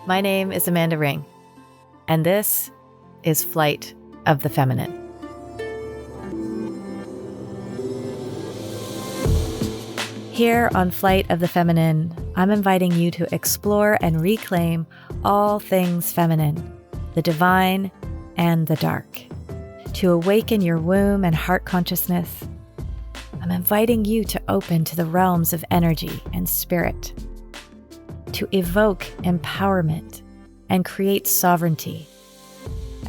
My name is Amanda Ring, and this is Flight of the Feminine. Here on Flight of the Feminine, I'm inviting you to explore and reclaim all things feminine, the divine and the dark, to awaken your womb and heart consciousness. I'm inviting you to open to the realms of energy and spirit, to evoke empowerment and create sovereignty.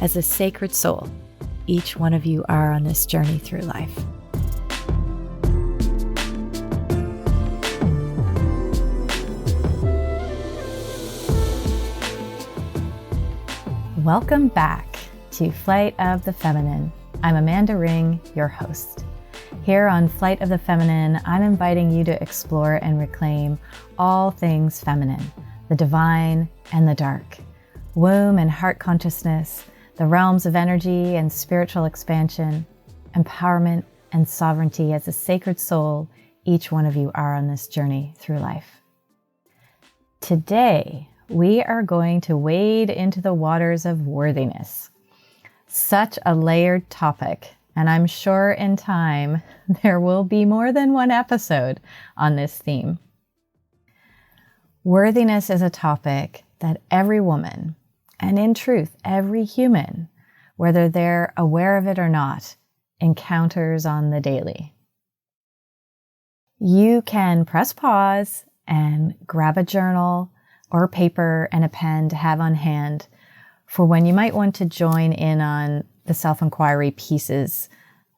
As a sacred soul, each one of you are on this journey through life. Welcome back to Flight of the Feminine. I'm Amanda Ring, your host. Here on Flight of the Feminine, I'm inviting you to explore and reclaim all things feminine, the divine and the dark, womb and heart consciousness, the realms of energy and spiritual expansion, empowerment and sovereignty. As a sacred soul, each one of you are on this journey through life. Today, we are going to wade into the waters of worthiness. Such a layered topic, and I'm sure in time there will be more than one episode on this theme. Worthiness is a topic that every woman, and in truth, every human, whether they're aware of it or not, encounters on the daily. You can press pause and grab a journal or paper and a pen to have on hand for when you might want to join in on the self-inquiry pieces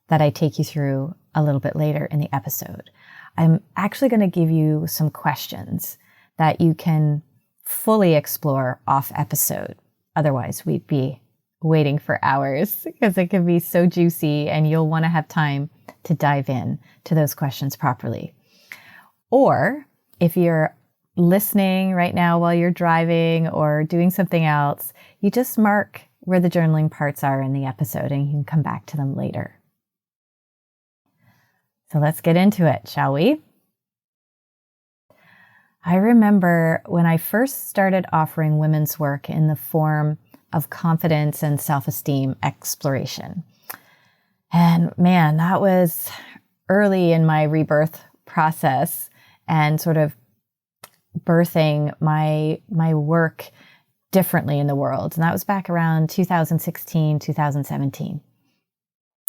that I take you through a little bit later in the episode. I'm actually going to give you some questions that you can fully explore off episode. Otherwise, we'd be waiting for hours because it can be so juicy and you'll want to have time to dive in to those questions properly. Or if you're listening right now while you're driving or doing something else, you just mark where the journaling parts are in the episode and you can come back to them later. So let's get into it, shall we? I remember when I first started offering women's work in the form of confidence and self-esteem exploration. And man, that was early in my rebirth process and sort of birthing my work differently in the world. And that was back around 2016, 2017.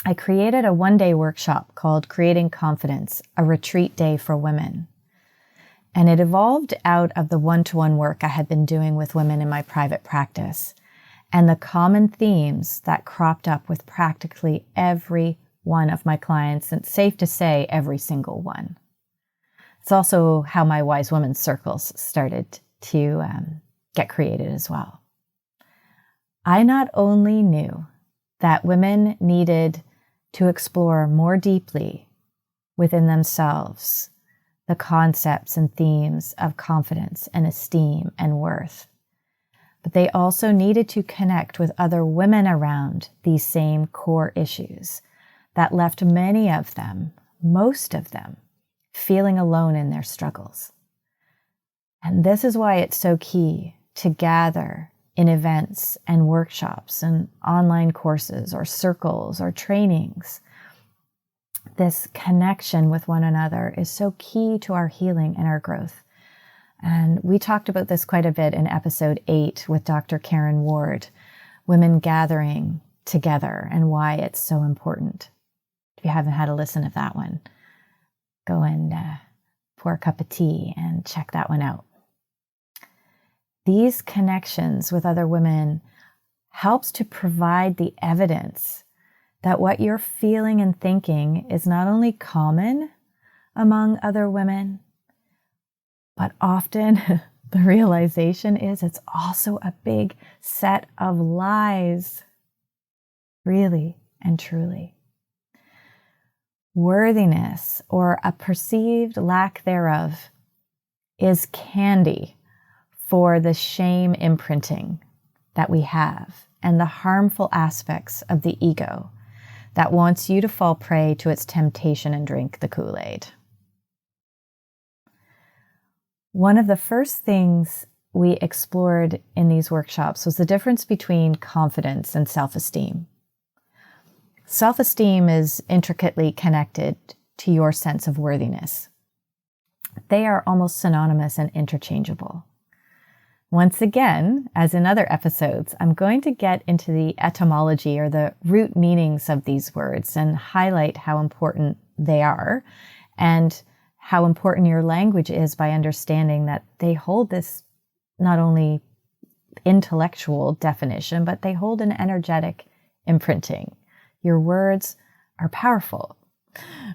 I created a one-day workshop called Creating Confidence, a retreat day for women. And it evolved out of the one-to-one work I had been doing with women in my private practice and the common themes that cropped up with practically every one of my clients, and safe to say, every single one. It's also how my Wise Women circles started to get created as well. I not only knew that women needed to explore more deeply within themselves the concepts and themes of confidence and esteem and worth, but they also needed to connect with other women around these same core issues that left many of them, most of them, feeling alone in their struggles. And this is why it's so key to gather in events and workshops and online courses or circles or trainings. This connection with one another is so key to our healing and our growth. And we talked about this quite a bit in episode 8 with Dr. Karen Ward, women gathering together and why it's so important. If you haven't had a listen to that one, go and pour a cup of tea and check that one out. These connections with other women helps to provide the evidence that what you're feeling and thinking is not only common among other women, but often the realization is it's also a big set of lies, really and truly. Worthiness, or a perceived lack thereof, is candy for the shame imprinting that we have and the harmful aspects of the ego that wants you to fall prey to its temptation and drink the Kool-Aid. One of the first things we explored in these workshops was the difference between confidence and self-esteem. Self-esteem is intricately connected to your sense of worthiness. They are almost synonymous and interchangeable. Once again, as in other episodes, I'm going to get into the etymology or the root meanings of these words and highlight how important they are and how important your language is by understanding that they hold this not only intellectual definition, but they hold an energetic imprinting. Your words are powerful.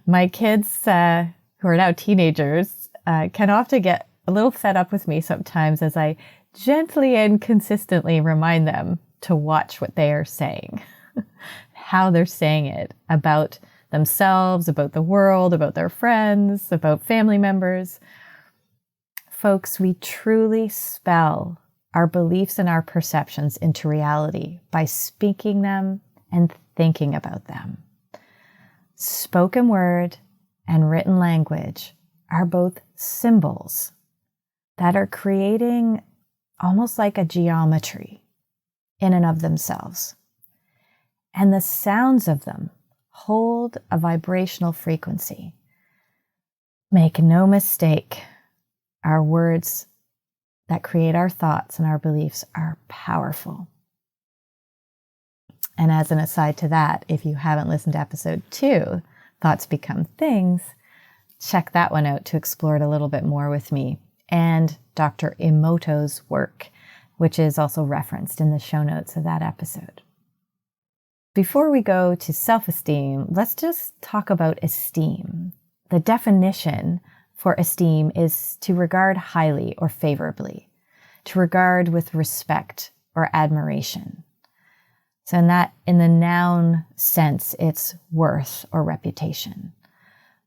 My kids, who are now teenagers, can often get a little fed up with me sometimes as I gently and consistently remind them to watch what they are saying, how they're saying it about themselves, about the world, about their friends, about family members. Folks, we truly spell our beliefs and our perceptions into reality by speaking them and thinking about them. Spoken word and written language are both symbols that are creating almost like a geometry in and of themselves. And the sounds of them hold a vibrational frequency. Make no mistake, our words that create our thoughts and our beliefs are powerful. And as an aside to that, if you haven't listened to episode 2, Thoughts Become Things, check that one out to explore it a little bit more with me and Dr. Emoto's work, which is also referenced in the show notes of that episode. Before we go to self-esteem, let's just talk about esteem. The definition for esteem is to regard highly or favorably, to regard with respect or admiration. So in the noun sense, it's worth or reputation.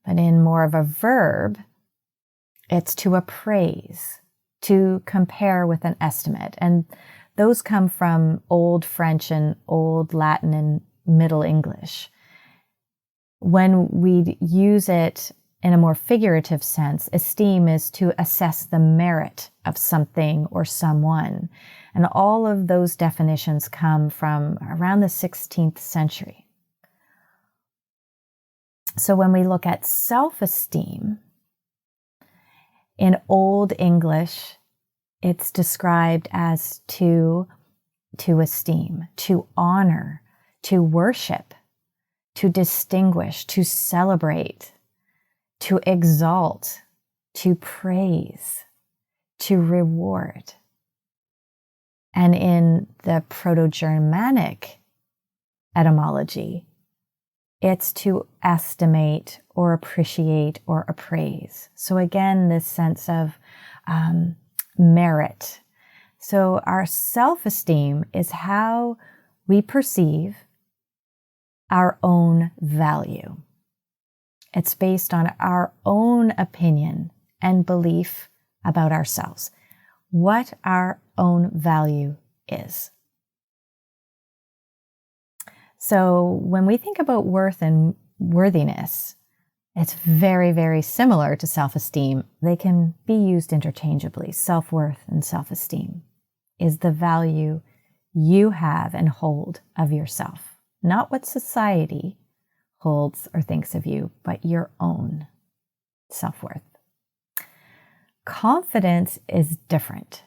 But in more of a verb, it's to appraise, to compare with an estimate. And those come from Old French and Old Latin and Middle English. When we use it in a more figurative sense, esteem is to assess the merit of something or someone. And all of those definitions come from around the 16th century. So when we look at self-esteem, in Old English, it's described as to esteem, to honor, to worship, to distinguish, to celebrate, to exalt, to praise, to reward. And in the Proto-Germanic etymology, it's to estimate or appreciate or appraise. So again, this sense of merit. So our self-esteem is how we perceive our own value. It's based on our own opinion and belief about ourselves, what our own value is. So when we think about worth and worthiness, it's very, very similar to self-esteem. They can be used interchangeably. Self-worth and self-esteem is the value you have and hold of yourself, not what society holds or thinks of you, but your own self-worth. Confidence is different.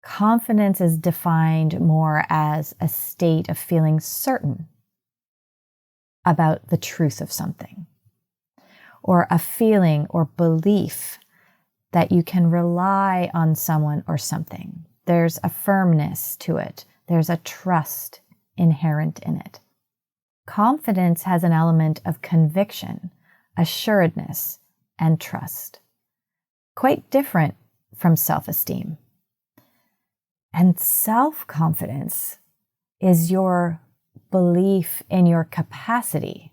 Confidence is defined more as a state of feeling certain about the truth of something, or a feeling or belief that you can rely on someone or something. There's a firmness to it. There's a trust inherent in it. Confidence has an element of conviction, assuredness, and trust. Quite different from self-esteem. And self-confidence is your belief in your capacity,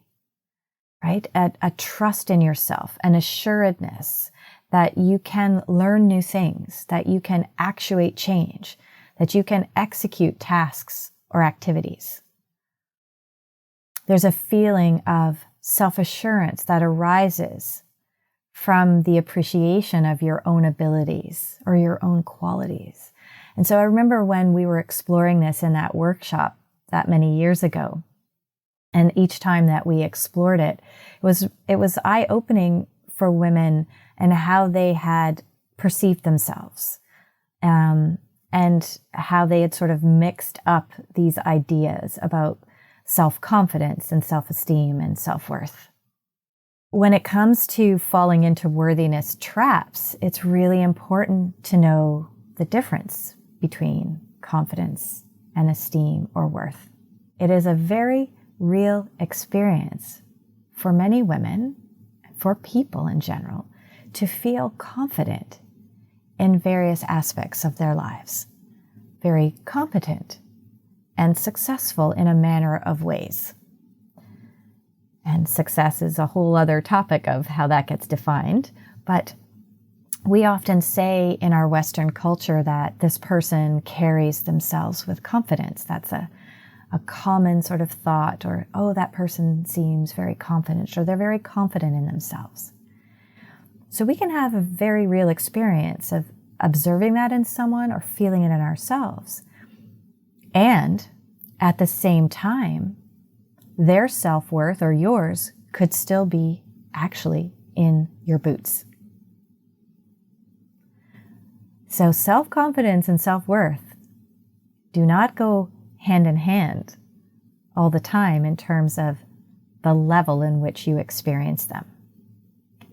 right? A trust in yourself, an assuredness that you can learn new things, that you can actuate change, that you can execute tasks or activities. There's a feeling of self-assurance that arises from the appreciation of your own abilities or your own qualities. And so I remember when we were exploring this in that workshop that many years ago, and each time that we explored it, it was eye-opening for women and how they had perceived themselves, and how they had sort of mixed up these ideas about self-confidence and self-esteem and self-worth. When it comes to falling into worthiness traps, it's really important to know the difference between confidence and esteem or worth. It is a very real experience for many women, for people in general, to feel confident in various aspects of their lives, very competent and successful in a manner of ways. And success is a whole other topic of how that gets defined. But we often say in our Western culture that this person carries themselves with confidence. That's a common sort of thought, or, oh, that person seems very confident, or they're very confident in themselves. So we can have a very real experience of observing that in someone or feeling it in ourselves. And at the same time, their self-worth or yours could still be actually in your boots. So self-confidence and self-worth do not go hand in hand all the time in terms of the level in which you experience them.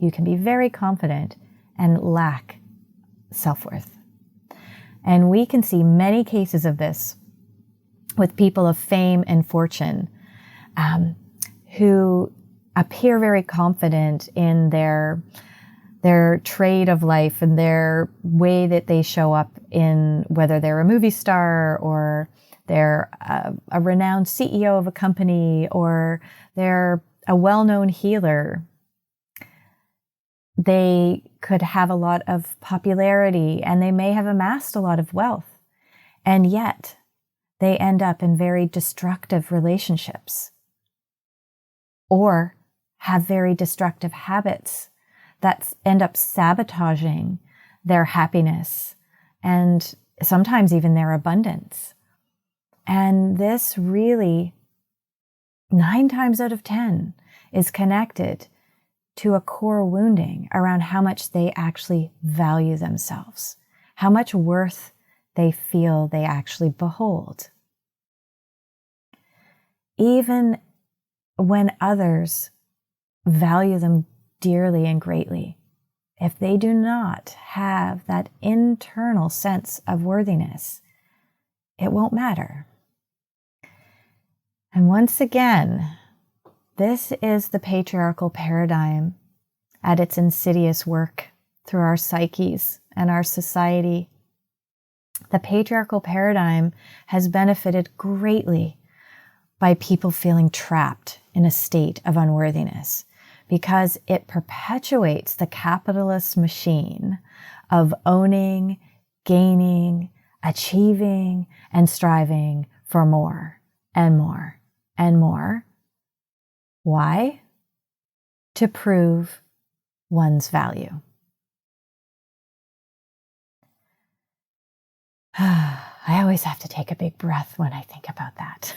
You can be very confident and lack self-worth. And we can see many cases of this with people of fame and fortune, who appear very confident in their trade of life and their way that they show up in, whether they're a movie star or they're a renowned CEO of a company or they're a well-known healer. They could have a lot of popularity and they may have amassed a lot of wealth, and yet they end up in very destructive relationships or have very destructive habits that end up sabotaging their happiness and sometimes even their abundance. And this really, 9 times out of 10, is connected to a core wounding around how much they actually value themselves, how much worth they feel they actually behold. Even when others value them dearly and greatly, if they do not have that internal sense of worthiness, it won't matter. And once again, this is the patriarchal paradigm at its insidious work through our psyches and our society. The patriarchal paradigm has benefited greatly by people feeling trapped in a state of unworthiness, because it perpetuates the capitalist machine of owning, gaining, achieving, and striving for more and more and more. Why? To prove one's value. I always have to take a big breath when I think about that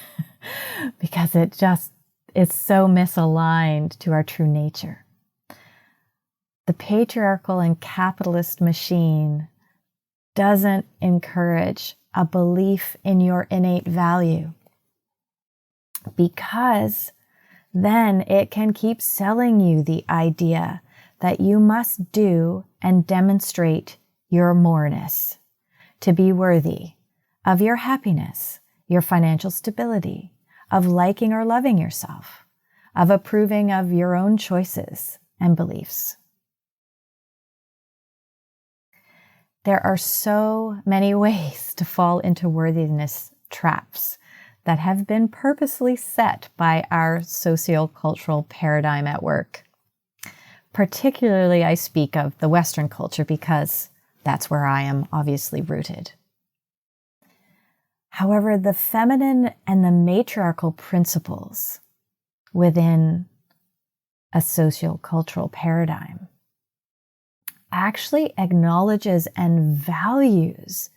because it's so misaligned to our true nature. The patriarchal and capitalist machine doesn't encourage a belief in your innate value, because then it can keep selling you the idea that you must do and demonstrate your moreness to be worthy of your happiness, your financial stability, of liking or loving yourself, of approving of your own choices and beliefs. There are so many ways to fall into worthiness traps that have been purposely set by our sociocultural paradigm at work. Particularly, I speak of the Western culture because that's where I am obviously rooted. However, the feminine and the matriarchal principles within a sociocultural paradigm actually acknowledges and values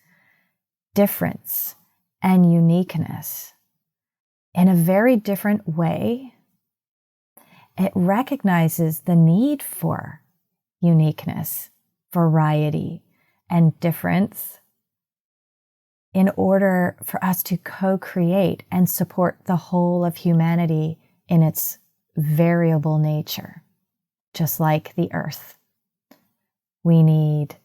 difference and uniqueness in a very different way. It recognizes the need for uniqueness, variety, and difference in order for us to co-create and support the whole of humanity in its variable nature, just like the earth. We need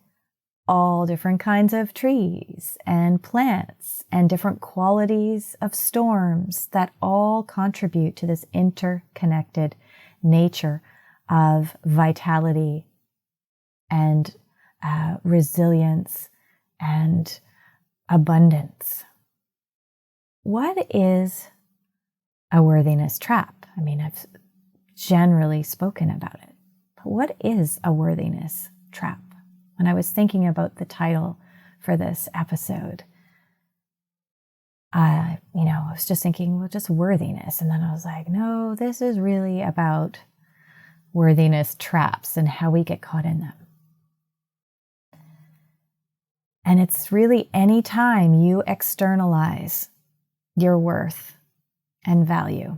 all different kinds of trees and plants and different qualities of storms that all contribute to this interconnected nature of vitality and resilience and abundance. What is a worthiness trap? I mean, I've generally spoken about it, but what is a worthiness trap? When I was thinking about the title for this episode, I was just thinking, well, just worthiness. And then I was like, no, this is really about worthiness traps and how we get caught in them. And it's really any time you externalize your worth and value,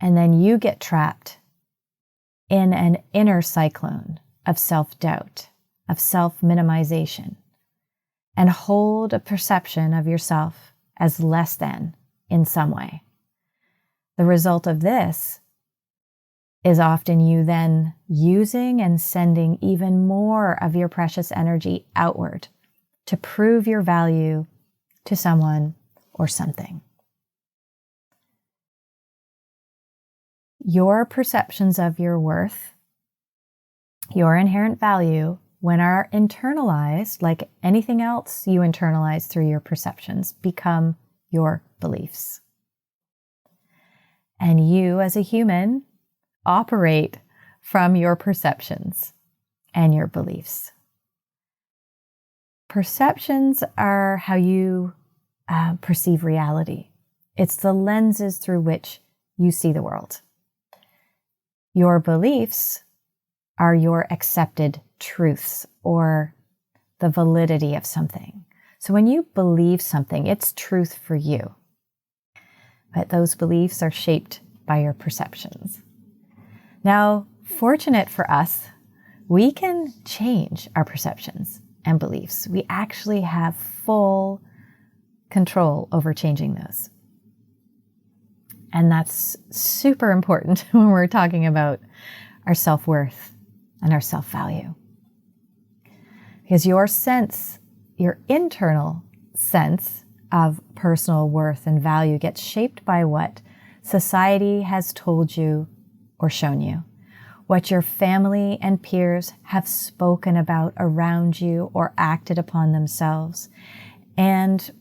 and then you get trapped in an inner cyclone of self-doubt, of self-minimization, and hold a perception of yourself as less than in some way. The result of this is often you then using and sending even more of your precious energy outward to prove your value to someone or something. Your perceptions of your worth, your inherent value, when are internalized, like anything else you internalize through your perceptions, become your beliefs. And you as a human operate from your perceptions and your beliefs. Perceptions are how you perceive reality. It's the lenses through which you see the world. Your beliefs are your accepted truths or the validity of something. So when you believe something, it's truth for you. But those beliefs are shaped by your perceptions. Now, fortunate for us, we can change our perceptions and beliefs. We actually have full control over changing those. And that's super important when we're talking about our self-worth and our self-value. Because your internal sense of personal worth and value gets shaped by what society has told you or shown you, what your family and peers have spoken about around you or acted upon themselves, and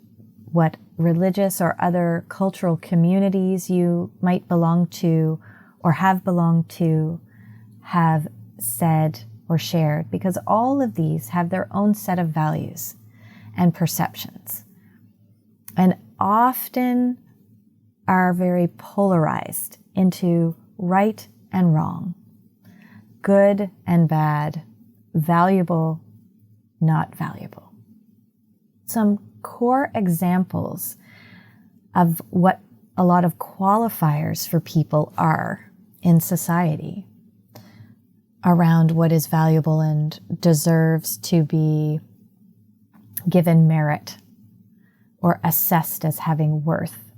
what religious or other cultural communities you might belong to or have belonged to have said or shared, because all of these have their own set of values and perceptions, and often are very polarized into right and wrong, good and bad, valuable, not valuable. Some core examples of what a lot of qualifiers for people are in society around what is valuable and deserves to be given merit or assessed as having worth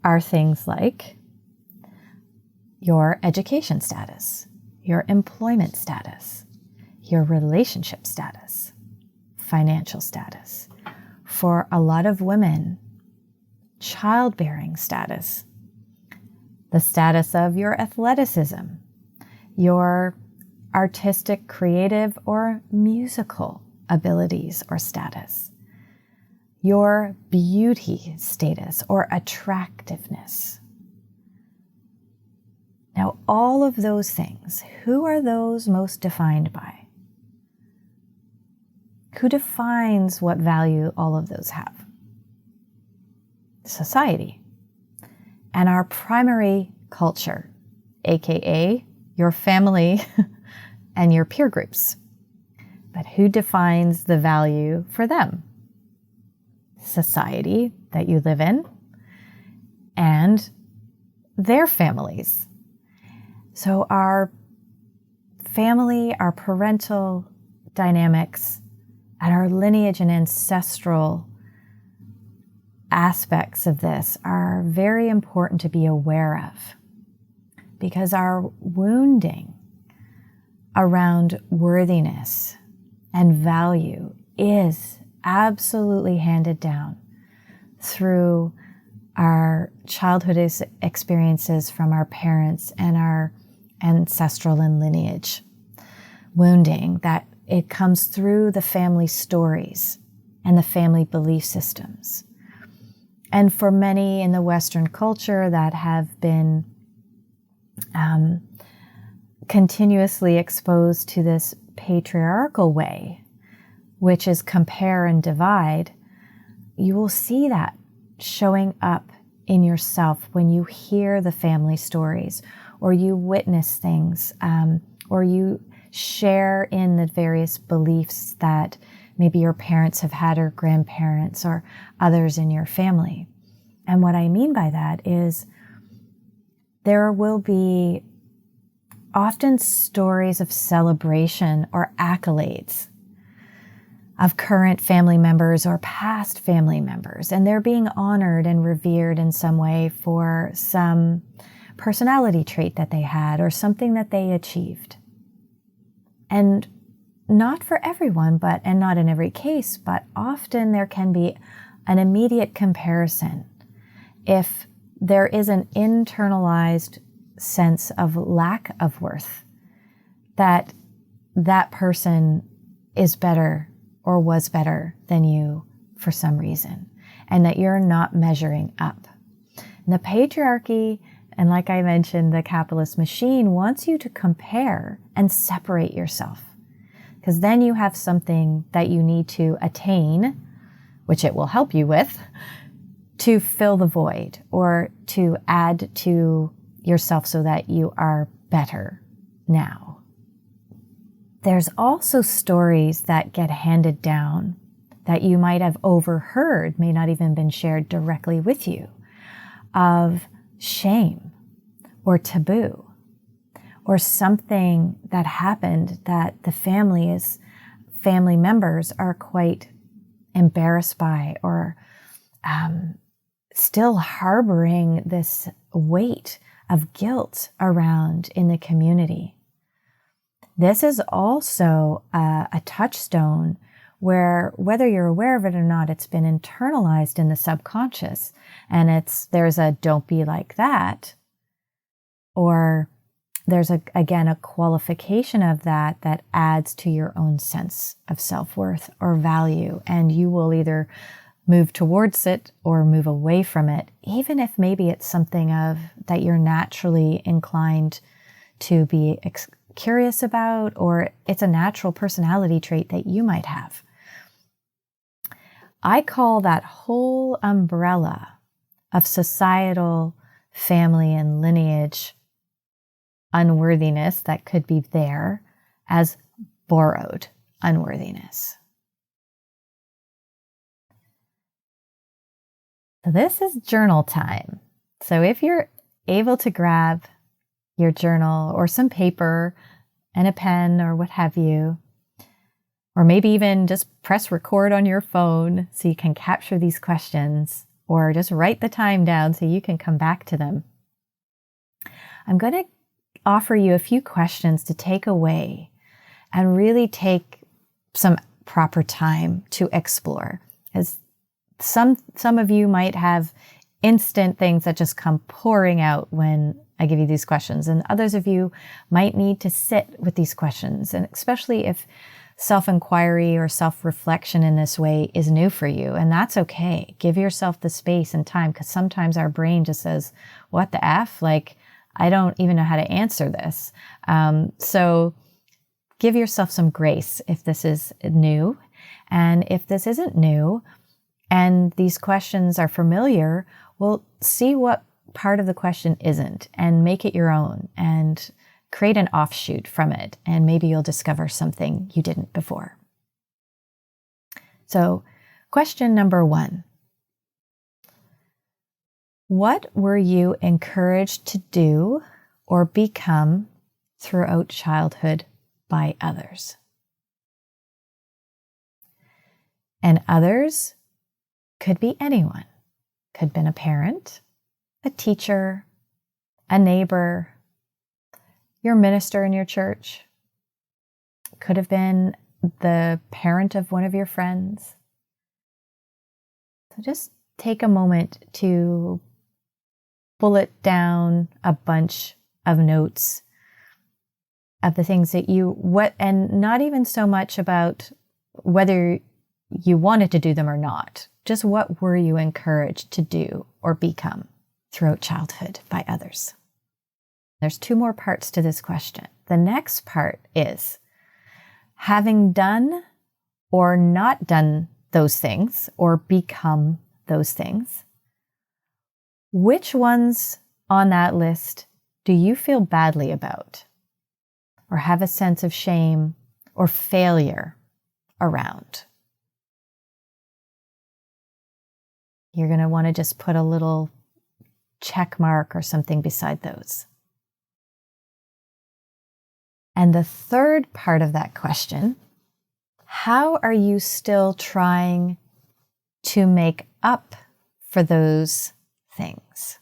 are things like your education status, your employment status, your relationship status, financial status. For a lot of women, childbearing status, the status of your athleticism, your artistic, creative, or musical abilities or status, your beauty status or attractiveness. Now, all of those things, who are those most defined by? Who defines what value all of those have? Society. And our primary culture, aka your family and your peer groups. But who defines the value for them? Society that you live in and their families. So our family, our parental dynamics, and our lineage and ancestral aspects of this are very important to be aware of, because our wounding around worthiness and value is absolutely handed down through our childhood experiences from our parents and our ancestral and lineage wounding, that it comes through the family stories and the family belief systems. And for many in the Western culture that have been continuously exposed to this patriarchal way, which is compare and divide, you will see that showing up in yourself when you hear the family stories, or you witness things, or you share in the various beliefs that maybe your parents have had, or grandparents, or others in your family. And what I mean by that is there will be often stories of celebration or accolades of current family members or past family members, and they're being honored and revered in some way for some personality trait that they had or something that they achieved. And not for everyone, and not in every case, but often there can be an immediate comparison if there is an internalized sense of lack of worth, that that person is better or was better than you for some reason, and that you're not measuring up. And the patriarchy, and like I mentioned, the capitalist machine wants you to compare and separate yourself, because then you have something that you need to attain, which it will help you with, to fill the void or to add to yourself so that you are better now. There's also stories that get handed down that you might have overheard, may not even been shared directly with you, of shame or taboo, or something that happened that the family members are quite embarrassed by, or still harboring this weight of guilt around in the community. This is also a touchstone where, whether you're aware of it or not, it's been internalized in the subconscious, and there's a don't be like that, or there's again a qualification of that adds to your own sense of self-worth or value, and you will either move towards it or move away from it, even if maybe it's something that you're naturally inclined to be curious about, or it's a natural personality trait that you might have. I call that whole umbrella of societal, family, and lineage unworthiness that could be there as borrowed unworthiness. So this is journal time. So if you're able to grab your journal or some paper and a pen or what have you, or maybe even just press record on your phone so you can capture these questions, or just write the time down so you can come back to them. I'm going to offer you a few questions to take away and really take some proper time to explore. As some of you might have instant things that just come pouring out when I give you these questions, and others of you might need to sit with these questions, and especially if self-inquiry or self-reflection in this way is new for you, and that's okay. Give yourself the space and time, because sometimes our brain just says, what the F? Like, I don't even know how to answer this. So give yourself some grace if this is new. And if this isn't new and these questions are familiar, well, see what part of the question isn't and make it your own, and create an offshoot from it, and maybe you'll discover something you didn't before. So, question number 1. What were you encouraged to do or become throughout childhood by others? And others could be anyone. Could have been a parent, a teacher, a neighbor, your minister in your church. Could have been the parent of one of your friends. So just take a moment to bullet down a bunch of notes of the things that and not even so much about whether you wanted to do them or not. Just what were you encouraged to do or become throughout childhood by others? There's 2 more parts to this question. The next part is, having done or not done those things or become those things, which ones on that list do you feel badly about or have a sense of shame or failure around? You're going to want to just put a little check mark or something beside those. And the third part of that question, how are you still trying to make up for those things?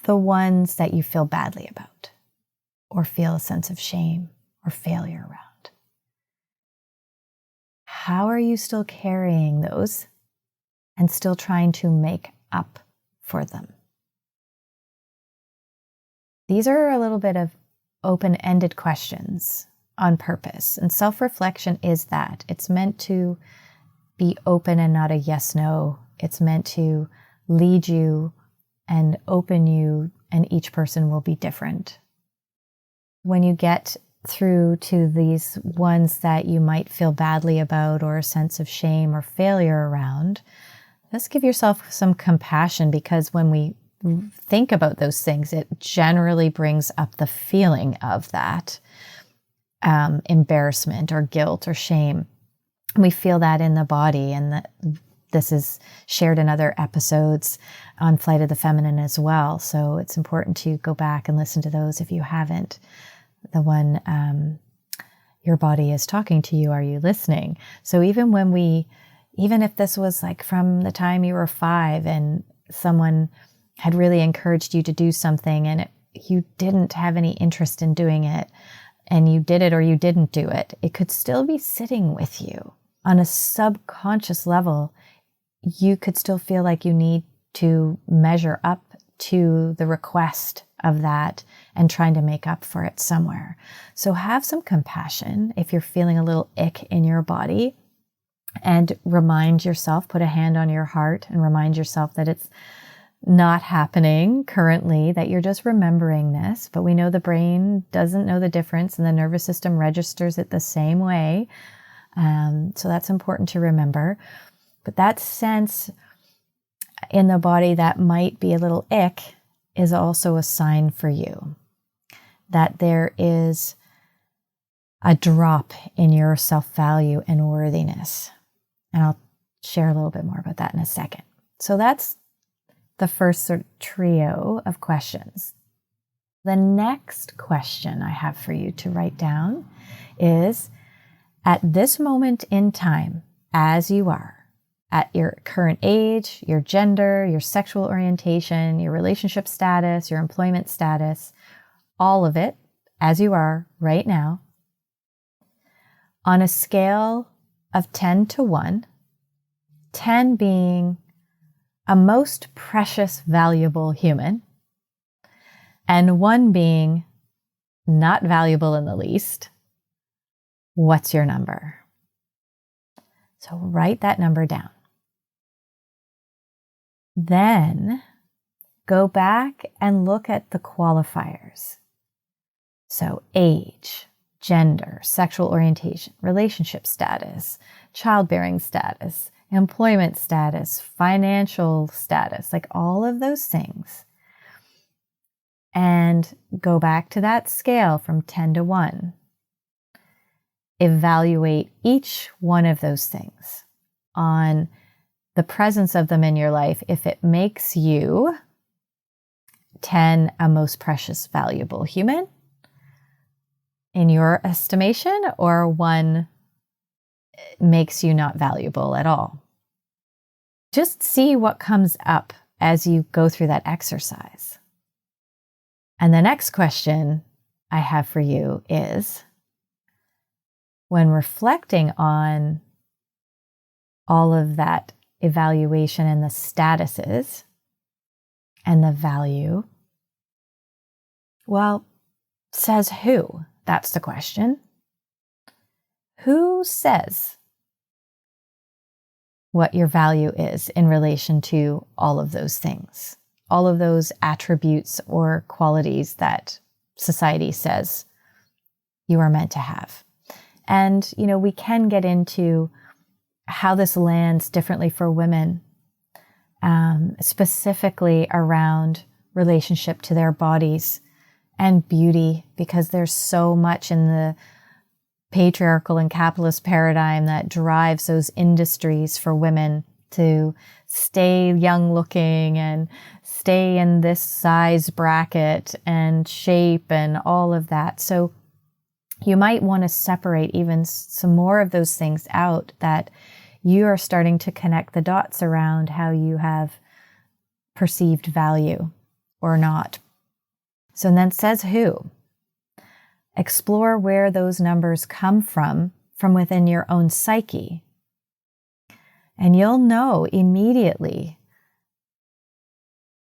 The ones that you feel badly about or feel a sense of shame or failure around. How are you still carrying those and still trying to make up for them? These are a little bit of open-ended questions on purpose. And self-reflection is that. It's meant to be open and not a yes-no. It's meant to lead you and open you, and each person will be different. When you get through to these ones that you might feel badly about or a sense of shame or failure around, just give yourself some compassion, because when we think about those things, it generally brings up the feeling of that embarrassment or guilt or shame. We feel that in the body, and this is shared in other episodes on Flight of the Feminine as well. So it's important to go back and listen to those if you haven't. The one, your body is talking to you, are you listening? So even if this was like from the time you were 5 and someone had really encouraged you to do something and you didn't have any interest in doing it, and you did it or you didn't do it, it could still be sitting with you on a subconscious level. You could still feel like you need to measure up to the request of that and trying to make up for it somewhere. So have some compassion if you're feeling a little ick in your body, and remind yourself, put a hand on your heart and remind yourself that it's not happening currently, that you're just remembering this. But we know the brain doesn't know the difference, and the nervous system registers it the same way. So that's important to remember. But that sense in the body that might be a little ick is also a sign for you that there is a drop in your self-value and worthiness. And I'll share a little bit more about that in a second. So that's the first sort of trio of questions. The next question I have for you to write down is, at this moment in time, as you are, at your current age, your gender, your sexual orientation, your relationship status, your employment status, all of it, as you are right now, on a scale of 10 to 1, 10 being a most precious, valuable human, and 1 being not valuable in the least, what's your number? So write that number down. Then go back and look at the qualifiers. So age, gender, sexual orientation, relationship status, childbearing status, employment status, financial status, like all of those things. and go back to that scale from 10 to 1. Evaluate each one of those things on the presence of them in your life. If it makes you 10, a most precious, valuable human in your estimation, or 1 makes you not valuable at all. Just see what comes up as you go through that exercise. And the next question I have for you is, when reflecting on all of that evaluation and the statuses and the value, well, says who? That's the question. Who says what your value is in relation to all of those things, all of those attributes or qualities that society says you are meant to have? And, we can get into how this lands differently for women, specifically around relationship to their bodies and beauty, because there's so much in the patriarchal and capitalist paradigm that drives those industries for women to stay young looking and stay in this size bracket and shape and all of that. So you might want to separate even some more of those things out, that you are starting to connect the dots around how you have perceived value or not. So then it says who. Explore where those numbers come from within your own psyche. And you'll know immediately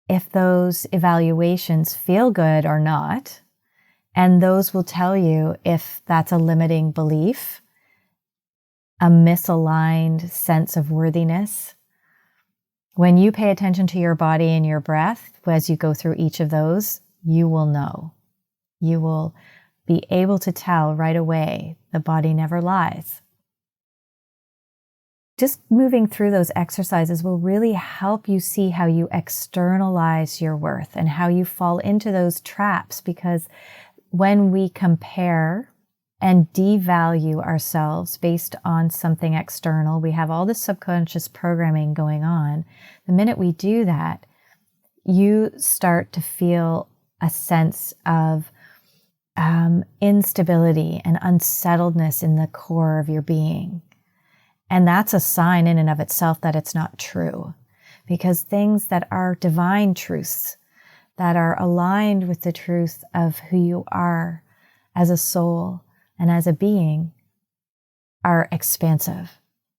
if those evaluations feel good or not. And those will tell you if that's a limiting belief, a misaligned sense of worthiness. When you pay attention to your body and your breath, as you go through each of those, you will know. You will be able to tell right away. The body never lies. Just moving through those exercises will really help you see how you externalize your worth and how you fall into those traps, because when we compare and devalue ourselves based on something external, we have all this subconscious programming going on. The minute we do that, you start to feel a sense of instability and unsettledness in the core of your being. And that's a sign in and of itself that it's not true, because things that are divine truths, that are aligned with the truth of who you are as a soul and as a being, are expansive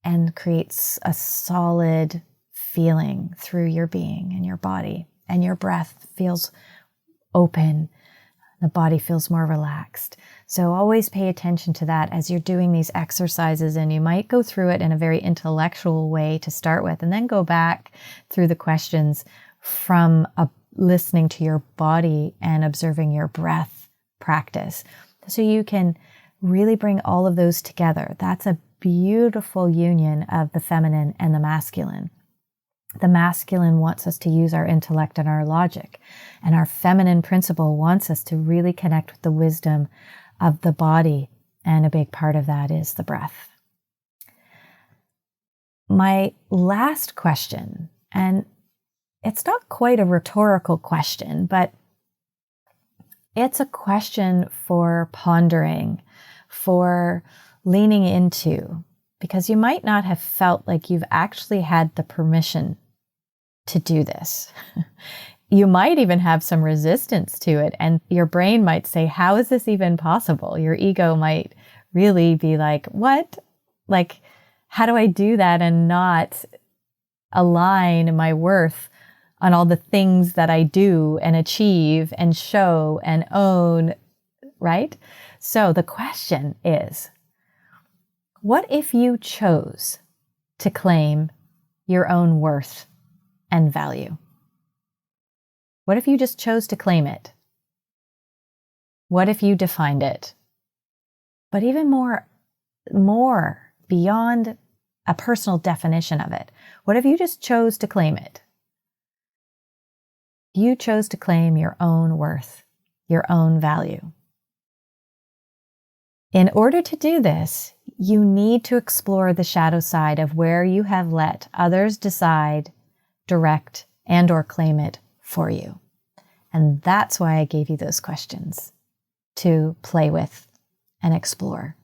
and creates a solid feeling through your being and your body. And your breath feels open. The body feels more relaxed. So always pay attention to that as you're doing these exercises, and you might go through it in a very intellectual way to start with, and then go back through the questions from listening to your body and observing your breath practice. So you can really bring all of those together. That's a beautiful union of the feminine and the masculine. The masculine wants us to use our intellect and our logic, and our feminine principle wants us to really connect with the wisdom of the body, and a big part of that is the breath. My last question, and it's not quite a rhetorical question, but it's a question for pondering, for leaning into, because you might not have felt like you've actually had the permission to do this. You might even have some resistance to it, and your brain might say, how is this even possible? Your ego might really be like, what? Like, how do I do that and not align my worth on all the things that I do and achieve and show and own, right? So the question is, what if you chose to claim your own worth and value? What if you just chose to claim it? What if you defined it? But even more beyond a personal definition of it, what if you just chose to claim it? You chose to claim your own worth, your own value. In order to do this, you need to explore the shadow side of where you have let others decide, direct, and or claim it for you. And that's why I gave you those questions to play with and explore.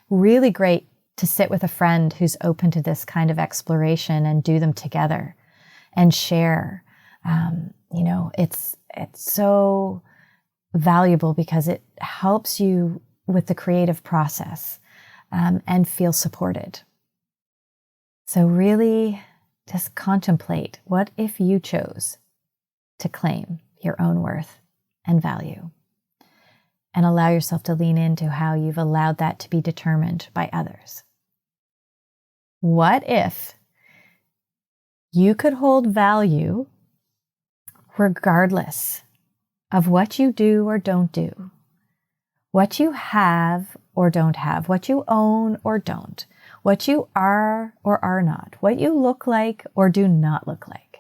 Really great to sit with a friend who's open to this kind of exploration and do them together and share. It's so valuable because it helps you with the creative process and feel supported. So really just contemplate, what if you chose to claim your own worth and value, and allow yourself to lean into how you've allowed that to be determined by others. What if you could hold value regardless of what you do or don't do, what you have or don't have, what you own or don't, what you are or are not, what you look like or do not look like?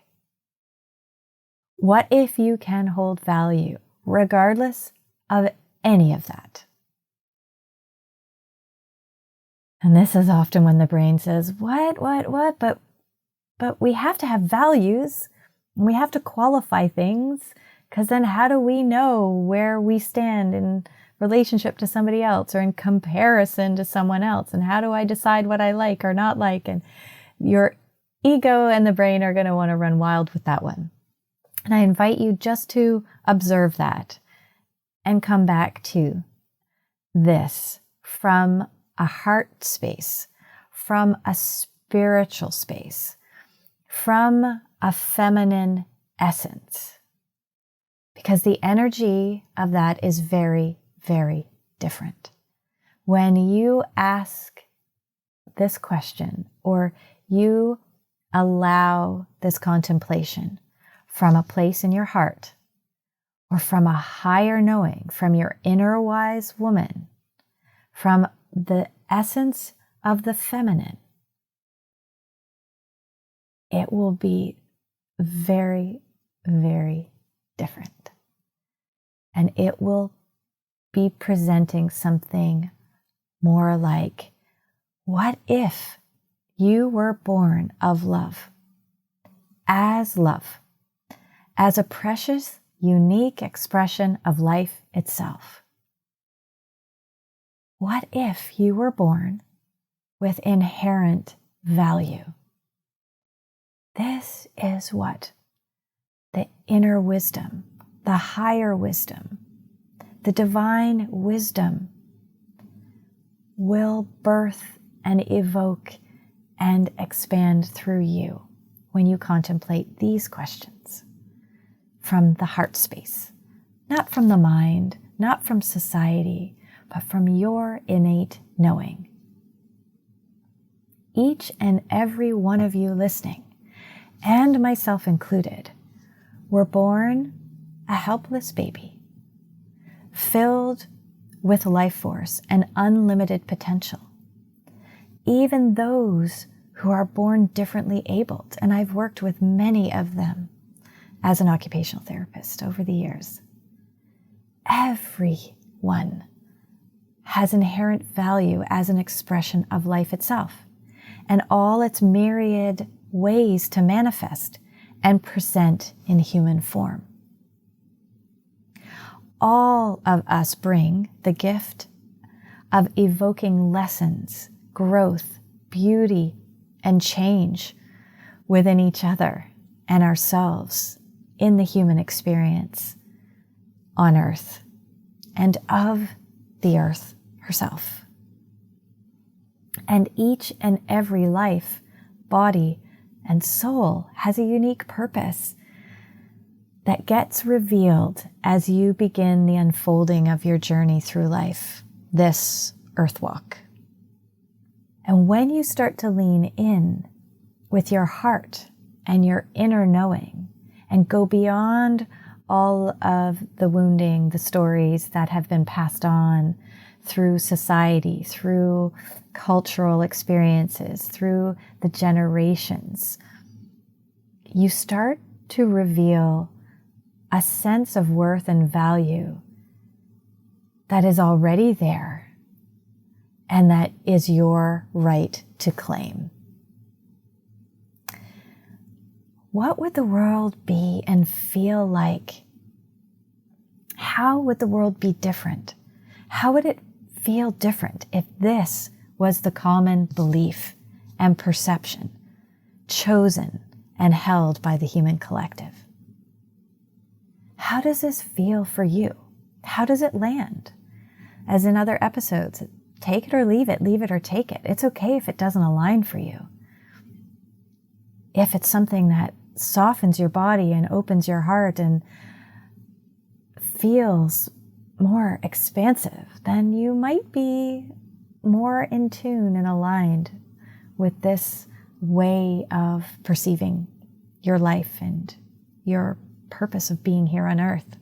What if you can hold value regardless of any of that? And this is often when the brain says, what, but we have to have values and we have to qualify things, because then how do we know where we stand in relationship to somebody else or in comparison to someone else? And how do I decide what I like or not like? And your ego and the brain are going to want to run wild with that one. And I invite you just to observe that and come back to this from a heart space, from a spiritual space, from a feminine essence. Because the energy of that is very, very different. When you ask this question, or you allow this contemplation from a place in your heart, or from a higher knowing, from your inner wise woman, from the essence of the feminine, it will be very, very different. And it will be presenting something more like, what if you were born of love, as a precious, unique expression of life itself? What if you were born with inherent value? This is what the inner wisdom, the higher wisdom, the divine wisdom will birth and evoke and expand through you when you contemplate these questions from the heart space, not from the mind, not from society, but from your innate knowing. Each and every one of you listening, and myself included, were born a helpless baby, filled with life force and unlimited potential. Even those who are born differently abled, and I've worked with many of them as an occupational therapist over the years, everyone has inherent value as an expression of life itself and all its myriad ways to manifest and present in human form. All of us bring the gift of evoking lessons, growth, beauty, and change within each other and ourselves in the human experience on earth and of the earth herself. And each and every life, body, and soul has a unique purpose that gets revealed as you begin the unfolding of your journey through life, this earth walk. And when you start to lean in with your heart and your inner knowing and go beyond all of the wounding, the stories that have been passed on through society, through cultural experiences, through the generations, you start to reveal a sense of worth and value that is already there and that is your right to claim. What would the world be and feel like? How would the world be different? How would it feel different if this was the common belief and perception chosen and held by the human collective? How does this feel for you? How does it land? As in other episodes, take it or leave it or take it. It's okay if it doesn't align for you. If it's something that softens your body and opens your heart and feels more expansive, then you might be more in tune and aligned with this way of perceiving your life and your purpose of being here on earth.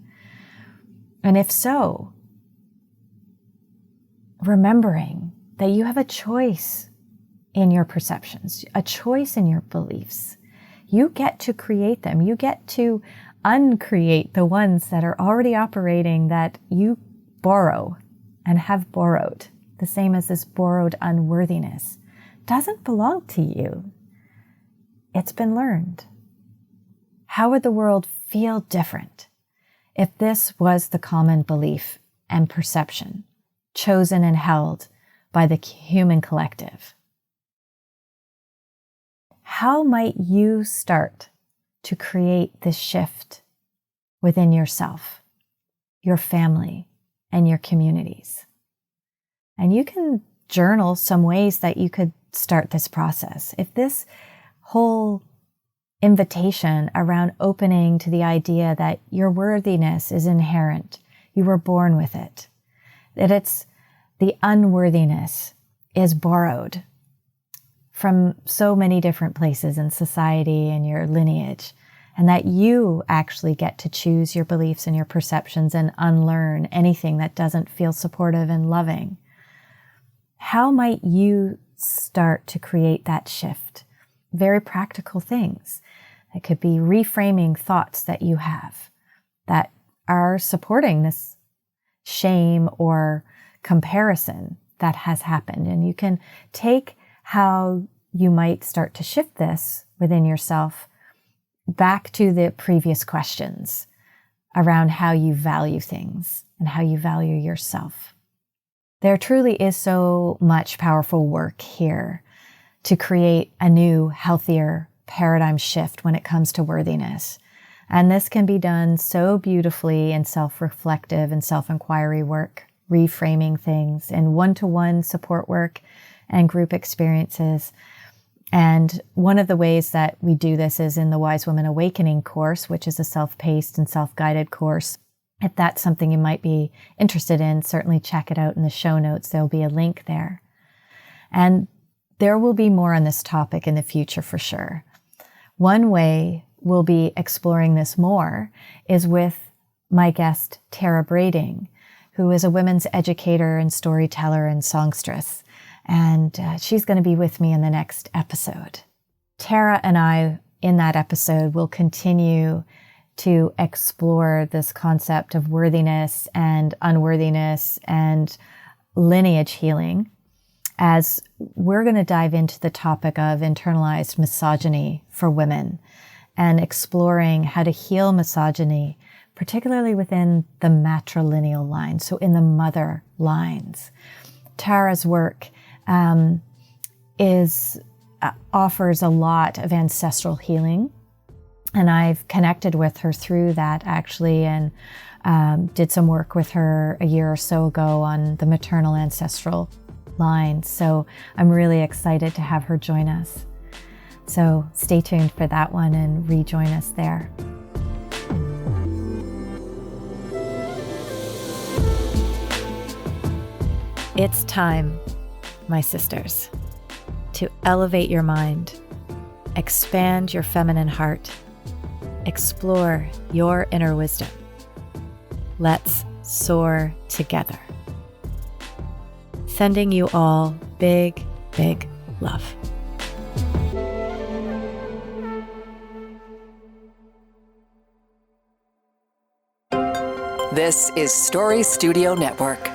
And if so, remembering that you have a choice in your perceptions, a choice in your beliefs. You get to create them. You get to uncreate the ones that are already operating that you borrow and have borrowed. The same as this borrowed unworthiness doesn't belong to you. It's been learned. How would the world feel different if this was the common belief and perception chosen and held by the human collective? How might you start to create this shift within yourself, your family, and your communities? And you can journal some ways that you could start this process. If this whole invitation around opening to the idea that your worthiness is inherent, you were born with it, that it's the unworthiness is borrowed from so many different places in society and your lineage, and that you actually get to choose your beliefs and your perceptions and unlearn anything that doesn't feel supportive and loving. How might you start to create that shift? Very practical things. It could be reframing thoughts that you have that are supporting this shame or comparison that has happened. And you can take how you might start to shift this within yourself back to the previous questions around how you value things and how you value yourself. There truly is so much powerful work here to create a new, healthier paradigm shift when it comes to worthiness. And this can be done so beautifully in self-reflective and self-inquiry work, reframing things in one-to-one support work and group experiences. And one of the ways that we do this is in the Wise Woman Awakening course, which is a self-paced and self-guided course. If that's something you might be interested in, certainly check it out in the show notes. There'll be a link there. And there will be more on this topic in the future for sure. One way we'll be exploring this more is with my guest, Tara Brading, who is a women's educator and storyteller and songstress. And she's going to be with me in the next episode. Tara and I, in that episode, will continue to explore this concept of worthiness and unworthiness and lineage healing, as we're going to dive into the topic of internalized misogyny for women and exploring how to heal misogyny, particularly within the matrilineal line, so in the mother lines. Tara's work offers a lot of ancestral healing, and I've connected with her through that actually, and did some work with her a year or so ago on the maternal ancestral line. So I'm really excited to have her join us. So stay tuned for that one and rejoin us there. It's time, my sisters, to elevate your mind, expand your feminine heart, explore your inner wisdom. Let's soar together. Sending you all big, big love. This is Story Studio Network.